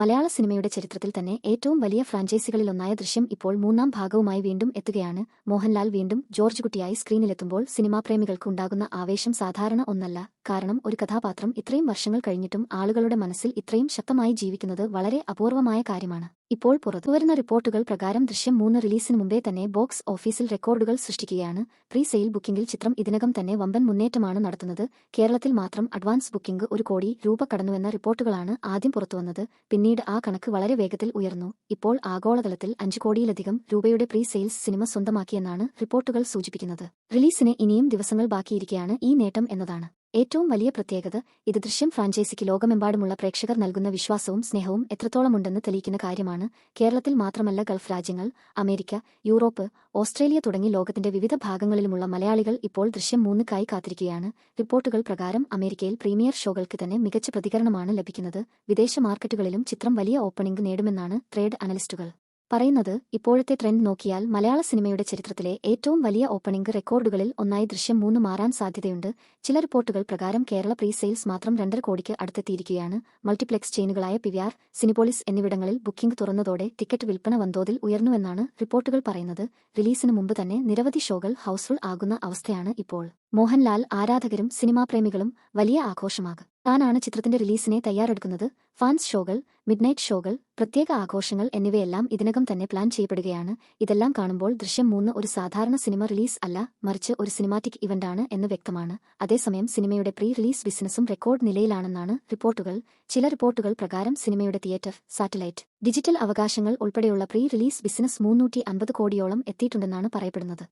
മലയാള സിനിമയുടെ ചരിത്രത്തിൽ തന്നെ ഏറ്റവും വലിയ ഫ്രാഞ്ചൈസികളിലൊന്നായ ദൃശ്യം ഇപ്പോൾ മൂന്നാം ഭാഗവുമായി വീണ്ടും എത്തുകയാണ്. മോഹൻലാൽ വീണ്ടും ജോർജ് കുട്ടിയായി സ്ക്രീനിലെത്തുമ്പോൾ സിനിമാപ്രേമികൾക്ക് ഉണ്ടാകുന്ന ആവേശം സാധാരണ ഒന്നല്ല. കാരണം ഒരു കഥാപാത്രം ഇത്രയും വർഷങ്ങൾ കഴിഞ്ഞിട്ടും ആളുകളുടെ മനസ്സിൽ ഇത്രയും ശക്തമായി ജീവിക്കുന്നത് വളരെ അപൂർവമായ കാര്യമാണ്. ഇപ്പോൾ പുറത്തുവരുന്ന റിപ്പോർട്ടുകൾ പ്രകാരം ദൃശ്യം 3 റിലീസിന് മുമ്പേ തന്നെ ബോക്സ് ഓഫീസിൽ റെക്കോർഡുകൾ സൃഷ്ടിക്കുകയാണ്. പ്രീ സെയിൽ ബുക്കിംഗിൽ ചിത്രം ഇതിനകം തന്നെ വമ്പൻ മുന്നേറ്റമാണ് നടത്തുന്നത്. കേരളത്തിൽ മാത്രം അഡ്വാൻസ് ബുക്കിംഗ് 1 കോടി രൂപ കടന്നുവെന്ന റിപ്പോർട്ടുകളാണ് ആദ്യം പുറത്തുവന്നത്. പിന്നീട് ആ കണക്ക് വളരെ വേഗത്തിൽ ഉയർന്നു. ഇപ്പോൾ ആഗോളതലത്തിൽ 5 കോടിയിലധികം രൂപയുടെ പ്രീ സെയിൽസ് സിനിമ സ്വന്തമാക്കിയെന്നാണ് റിപ്പോർട്ടുകൾ സൂചിപ്പിക്കുന്നത്. റിലീസിന് ഇനിയും ദിവസങ്ങൾ ബാക്കിയിരിക്കെയാണ് ഈ നേട്ടം എന്നതാണ് ഏറ്റവും വലിയ പ്രത്യേകത. ഇത് ദൃശ്യം ഫ്രാഞ്ചൈസിക്ക് ലോകമെമ്പാടുമുള്ള പ്രേക്ഷകർ നൽകുന്ന വിശ്വാസവും സ്നേഹവും എത്രത്തോളമുണ്ടെന്ന് തെളിയിക്കുന്ന കാര്യമാണ്. കേരളത്തിൽ മാത്രമല്ല, ഗൾഫ് രാജ്യങ്ങൾ, അമേരിക്ക, യൂറോപ്പ്, ഓസ്ട്രേലിയ തുടങ്ങി ലോകത്തിന്റെ വിവിധ ഭാഗങ്ങളിലുമുള്ള മലയാളികൾ ഇപ്പോൾ ദൃശ്യം 3-ക്കായി കാത്തിരിക്കുകയാണ്. റിപ്പോർട്ടുകൾ പ്രകാരം അമേരിക്കയിൽ പ്രീമിയർ ഷോകൾക്ക് തന്നെ മികച്ച പ്രതികരണമാണ് ലഭിക്കുന്നത്. വിദേശ മാർക്കറ്റുകളിലും ചിത്രം വലിയ ഓപ്പണിംഗ് നേടുമെന്നാണ് ട്രേഡ് അനലിസ്റ്റുകൾ പറയുന്നത്. ഇപ്പോഴത്തെ ട്രെൻഡ് നോക്കിയാൽ മലയാള സിനിമയുടെ ചരിത്രത്തിലെ ഏറ്റവും വലിയ ഓപ്പണിംഗ് റെക്കോർഡുകളിൽ ഒന്നായി ദൃശ്യം 3 മാറാൻ സാധ്യതയുണ്ട്. ചില റിപ്പോർട്ടുകൾ പ്രകാരം കേരള പ്രീ സെയിൽസ് മാത്രം 2.5 കോടിക്ക് അടുത്തെത്തിയിരിക്കുകയാണ്. മൾട്ടിപ്ലെക്സ് ചെയിനുകളായ പിവിആർ, സിനിപോളിസ് എന്നിവിടങ്ങളിൽ ബുക്കിംഗ് തുറന്നതോടെ ടിക്കറ്റ് വിൽപ്പന വൻതോതിൽ ഉയർന്നുവെന്നാണ് റിപ്പോർട്ടുകൾ പറയുന്നത്. റിലീസിന് മുമ്പ് തന്നെ നിരവധി ഷോകൾ ഹൗസ്ഫുൾ ആകുന്ന അവസ്ഥയാണ് ഇപ്പോൾ. മോഹൻലാൽ ആരാധകരും സിനിമാപ്രേമികളും വലിയ ആഘോഷമാകും. താനാണ് ചിത്രത്തിന്റെ റിലീസിനെ തയ്യാറെടുക്കുന്നത്. ഫാൻസ് ഷോകൾ, മിഡ്നൈറ്റ് ഷോകൾ, പ്രത്യേക ആഘോഷങ്ങൾ എന്നിവയെല്ലാം ഇതിനകം തന്നെ പ്ലാൻ ചെയ്യപ്പെടുകയാണ്. ഇതെല്ലാം കാണുമ്പോൾ ദൃശ്യം 3 ഒരു സാധാരണ സിനിമ റിലീസ് അല്ല, മറിച്ച് ഒരു സിനിമാറ്റിക് ഇവന്റാണ് എന്ന് വ്യക്തമാണ്. അതേസമയം സിനിമയുടെ പ്രീ റിലീസ് ബിസിനസ്സും റെക്കോർഡ് നിലയിലാണെന്നാണ് റിപ്പോർട്ടുകൾ. ചില റിപ്പോർട്ടുകൾ പ്രകാരം സിനിമയുടെ തിയേറ്റർ, സാറ്റലൈറ്റ്, ഡിജിറ്റൽ അവകാശങ്ങൾ ഉൾപ്പെടെയുള്ള പ്രീ റിലീസ് ബിസിനസ് 350 കോടിയോളം എത്തിയിട്ടുണ്ടെന്നാണ് പറയപ്പെടുന്നത്.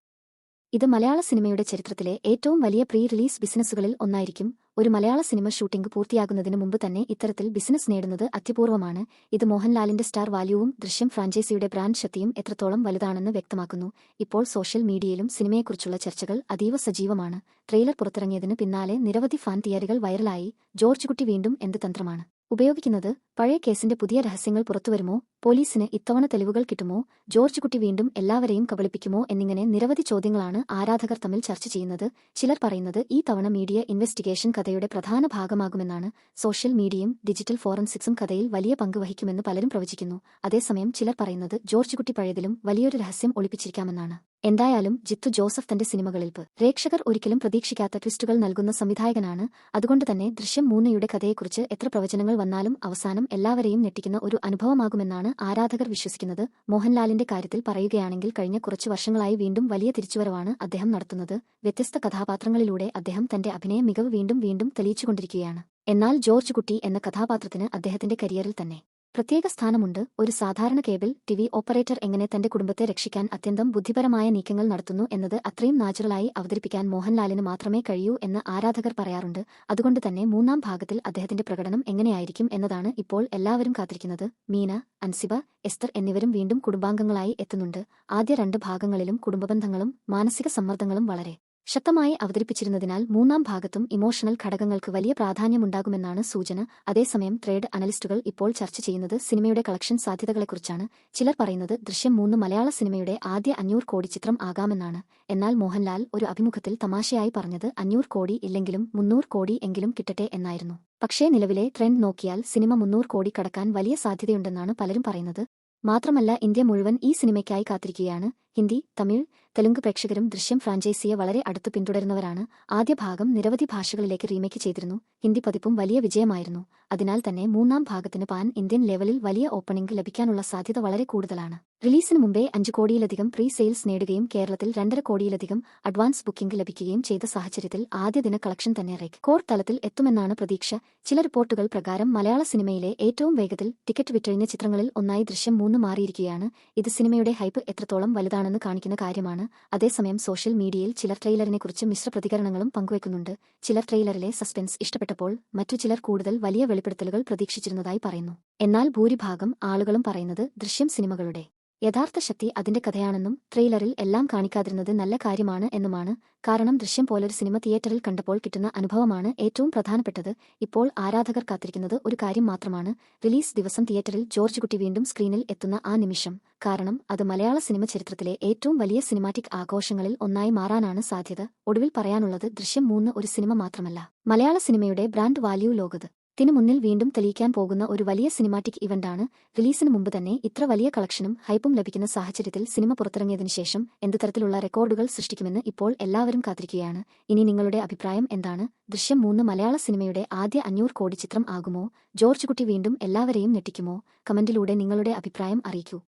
ഇത് മലയാള സിനിമയുടെ ചരിത്രത്തിലെ ഏറ്റവും വലിയ പ്രീ റിലീസ് ബിസിനസ്സുകളിൽ ഒന്നായിരിക്കും. ഒരു മലയാള സിനിമ ഷൂട്ടിംഗ് പൂർത്തിയാകുന്നതിന് മുമ്പ് തന്നെ ഇത്തരത്തിൽ ബിസിനസ് നേടുന്നത് അത്യപൂർവമാണ്. ഇത് മോഹൻലാലിന്റെ സ്റ്റാർ വാല്യൂവും ദൃശ്യം ഫ്രാഞ്ചൈസിയുടെ ബ്രാൻഡ് ശക്തിയും എത്രത്തോളം വലുതാണെന്ന് വ്യക്തമാക്കുന്നു. ഇപ്പോൾ സോഷ്യൽ മീഡിയയിലും സിനിമയെക്കുറിച്ചുള്ള ചർച്ചകൾ അതീവ സജീവമാണ്. ട്രെയിലർ പുറത്തിറങ്ങിയതിന് പിന്നാലെ നിരവധി ഫാൻ തിയറികൾ വൈറലായി. ജോർജ് കുട്ടി വീണ്ടും എന്ത് തന്ത്രമാണ് ഉപയോഗിക്കുന്നത്? പഴയ കേസിന്റെ പുതിയ രഹസ്യങ്ങൾ പുറത്തുവരുമോ? പോലീസിന് ഇത്തവണ തെളിവുകൾ കിട്ടുമോ? ജോർജ് കുട്ടി വീണ്ടും എല്ലാവരെയും കബളിപ്പിക്കുമോ? എന്നിങ്ങനെ നിരവധി ചോദ്യങ്ങളാണ് ആരാധകർ തമ്മിൽ ചർച്ച ചെയ്യുന്നത്. ചിലർ പറയുന്നത് ഈ തവണ മീഡിയ ഇൻവെസ്റ്റിഗേഷൻ കഥയുടെ പ്രധാന ഭാഗമാകുമെന്നാണ്. സോഷ്യൽ മീഡിയയും ഡിജിറ്റൽ ഫോറൻസിക്സും കഥയിൽ വലിയ പങ്ക് വഹിക്കുമെന്ന് പലരും പ്രവചിക്കുന്നു. അതേസമയം ചിലർ പറയുന്നത് ജോർജ് കുട്ടി പഴയതിലും വലിയൊരു രഹസ്യം ഒളിപ്പിച്ചിരിക്കാമെന്നാണ്. എന്തായാലും ജിത്തു ജോസഫ് തന്റെ സിനിമകളിൽ പ്രേക്ഷകർ ഒരിക്കലും പ്രതീക്ഷിക്കാത്ത ട്വിസ്റ്റുകൾ നൽകുന്ന സംവിധായകനാണ്. അതുകൊണ്ട് തന്നെ ദൃശ്യം 3-യുടെ കഥയെക്കുറിച്ച് എത്ര പ്രവചനങ്ങൾ വന്നാലും അവസാനം എല്ലാവരെയും ഞെട്ടിക്കുന്ന ഒരു അനുഭവമാകുമെന്നാണ് ആരാധകർ വിശ്വസിക്കുന്നത്. മോഹൻലാലിന്റെ കാര്യത്തിൽ പറയുകയാണെങ്കിൽ കഴിഞ്ഞ കുറച്ചു വർഷങ്ങളായി വീണ്ടും വലിയ തിരിച്ചുവരവാണ് അദ്ദേഹം നടത്തുന്നത്. വ്യത്യസ്ത കഥാപാത്രങ്ങളിലൂടെ അദ്ദേഹം തന്റെ അഭിനയ മികവ് വീണ്ടും തെളിയിച്ചുകൊണ്ടിരിക്കുകയാണ്. എന്നാൽ ജോർജ് കുട്ടി എന്ന കഥാപാത്രത്തിന് അദ്ദേഹത്തിന്റെ കരിയറിൽ തന്നെ പ്രത്യേക സ്ഥാനമുണ്ട്. ഒരു സാധാരണ കേബിൾ ടിവി ഓപ്പറേറ്റർ എങ്ങനെ തന്റെ കുടുംബത്തെ രക്ഷിക്കാൻ അത്യന്തം ബുദ്ധിപരമായ നീക്കങ്ങൾ നടത്തുന്നു എന്നത് അത്രയും നാച്ചുറലായി അവതരിപ്പിക്കാൻ മോഹൻലാലിന് മാത്രമേ കഴിയൂ എന്ന് ആരാധകർ പറയാറുണ്ട്. അതുകൊണ്ട് തന്നെ 3-ാം ഭാഗത്തിൽ അദ്ദേഹത്തിന്റെ പ്രകടനം എങ്ങനെയായിരിക്കും എന്നതാണ് ഇപ്പോൾ എല്ലാവരും കാത്തിരിക്കുന്നത്. മീന, അൻസിബ, എസ്തർ എന്നിവരും വീണ്ടും കുടുംബാംഗങ്ങളായി എത്തുന്നുണ്ട്. ആദ്യ 2 ഭാഗങ്ങളിലും കുടുംബബന്ധങ്ങളും മാനസിക സമ്മർദ്ദങ്ങളും വളരെ ശക്തമായി അവതരിപ്പിച്ചിരുന്നതിനാൽ 3-ാം ഭാഗത്തും ഇമോഷണൽ ഘടകങ്ങൾക്ക് വലിയ പ്രാധാന്യമുണ്ടാകുമെന്നാണ് സൂചന. അതേസമയം ട്രേഡ് അനലിസ്റ്റുകൾ ഇപ്പോൾ ചർച്ച ചെയ്യുന്നത് സിനിമയുടെ കളക്ഷൻ സാധ്യതകളെക്കുറിച്ചാണ്. ചിലർ പറയുന്നത് ദൃശ്യം 3 മലയാള സിനിമയുടെ ആദ്യ 500 കോടി ചിത്രം ആകാമെന്നാണ്. എന്നാൽ മോഹൻലാൽ ഒരു അഭിമുഖത്തിൽ തമാശയായി പറഞ്ഞത് 500 കോടി ഇല്ലെങ്കിലും 300 കോടി എങ്കിലും കിട്ടട്ടെ എന്നായിരുന്നു. പക്ഷേ നിലവിലെ ട്രെൻഡ് നോക്കിയാൽ സിനിമ 300 കോടി കടക്കാൻ വലിയ സാധ്യതയുണ്ടെന്നാണ് പലരും പറയുന്നത്. മാത്രമല്ല, ഇന്ത്യ മുഴുവൻ ഈ സിനിമയ്ക്കായി കാത്തിരിക്കുകയാണ്. ഹിന്ദി, തമിഴ്, തെലുങ്ക് പ്രേക്ഷകരും ദൃശ്യം ഫ്രാഞ്ചൈസിയെ വളരെ അടുത്ത് പിന്തുടരുന്നവരാണ്. ആദ്യ ഭാഗം നിരവധി ഭാഷകളിലേക്ക് റീമേക്ക് ചെയ്തിരുന്നു. ഹിന്ദി പതിപ്പും വലിയ വിജയമായിരുന്നു. അതിനാൽ തന്നെ 3-ാം ഭാഗത്തിന് പാൻ ഇന്ത്യൻ ലെവലിൽ വലിയ ഓപ്പണിംഗ് ലഭിക്കാനുള്ള സാധ്യത വളരെ കൂടുതലാണ്. റിലീസിന് മുമ്പേ 5 കോടിയിലധികം പ്രീ സെയിൽസ് നേടുകയും കേരളത്തിൽ 2.5 കോടിയിലധികം അഡ്വാൻസ് ബുക്കിംഗ് ലഭിക്കുകയും ചെയ്ത സാഹചര്യത്തിൽ ആദ്യ ദിന കളക്ഷൻ തന്നെ റെക്കോർഡ് തലത്തിൽ എത്തുമെന്നാണ് പ്രതീക്ഷ. ചില റിപ്പോർട്ടുകൾ പ്രകാരം മലയാള സിനിമയിലെ ഏറ്റവും വേഗത്തിൽ ടിക്കറ്റ് വിറ്റഴിഞ്ഞ ചിത്രങ്ങളിൽ ഒന്നായി ദൃശ്യം 3 മാറിയിരിക്കുകയാണ്. ഇത് സിനിമയുടെ ഹൈപ്പ് എത്രത്തോളം വലുതാണെന്ന് കാണിക്കുന്ന കാര്യമാണ്. അതേസമയം സോഷ്യൽ മീഡിയയിൽ ചിലർ ട്രെയിലറിനെക്കുറിച്ച് മിശ്ര പ്രതികരണങ്ങളും പങ്കുവെക്കുന്നുണ്ട്. ചിലർ ട്രെയിലറിലെ സസ്പെൻസ് ഇഷ്ടപ്പെട്ടപ്പോൾ മറ്റു ചിലർ കൂടുതൽ വലിയ വെളിപ്പെടുത്തലുകൾ പ്രതീക്ഷിച്ചിരുന്നതായി പറയുന്നു. എന്നാൽ ഭൂരിഭാഗം ആളുകളും പറയുന്നത് ദൃശ്യം സിനിമകളുടെ യഥാർത്ഥ ശക്തി അതിന്റെ കഥയാണെന്നും ട്രെയിലറിൽ എല്ലാം കാണിക്കാതിരുന്നത് നല്ല കാര്യമാണ് എന്നുമാണ്. കാരണം ദൃശ്യം പോലൊരു സിനിമ തിയേറ്ററിൽ കണ്ടപ്പോൾ കിട്ടുന്ന അനുഭവമാണ് ഏറ്റവും പ്രധാനപ്പെട്ടത്. ഇപ്പോൾ ആരാധകർ കാത്തിരിക്കുന്നത് ഒരു കാര്യം മാത്രമാണ്: റിലീസ് ദിവസം തിയേറ്ററിൽ ജോർജ് കുട്ടി വീണ്ടും സ്ക്രീനിൽ എത്തുന്ന ആ നിമിഷം. കാരണം അത് മലയാള സിനിമ ചരിത്രത്തിലെ ഏറ്റവും വലിയ സിനിമാറ്റിക് ആഘോഷങ്ങളിൽ ഒന്നായി മാറാനാണ് സാധ്യത. ഒടുവിൽ പറയാനുള്ളത് ദൃശ്യം 3 ഒരു സിനിമ മാത്രമല്ല, മലയാള സിനിമയുടെ ബ്രാൻഡ് വാല്യൂ ലോകത്ത് ത്തിനു മുന്നിൽ വീണ്ടും തെളിയിക്കാൻ പോകുന്ന ഒരു വലിയ സിനിമാറ്റിക് ഇവന്റാണ്. റിലീസിന് മുമ്പ് തന്നെ ഇത്ര വലിയ കളക്ഷനും ഹൈപ്പും ലഭിക്കുന്ന സാഹചര്യത്തിൽ സിനിമ പുറത്തിറങ്ങിയതിനു ശേഷം എന്തു തരത്തിലുള്ള റെക്കോർഡുകൾ സൃഷ്ടിക്കുമെന്ന് ഇപ്പോൾ എല്ലാവരും കാത്തിരിക്കുകയാണ്. ഇനി നിങ്ങളുടെ അഭിപ്രായം എന്താണ്? ദൃശ്യം 3 മലയാള സിനിമയുടെ ആദ്യ 500 കോടി ചിത്രം ആകുമോ? ജോർജ് കുട്ടി വീണ്ടും എല്ലാവരെയും ഞെട്ടിക്കുമോ? കമന്റിലൂടെ നിങ്ങളുടെ അഭിപ്രായം അറിയിക്കൂ.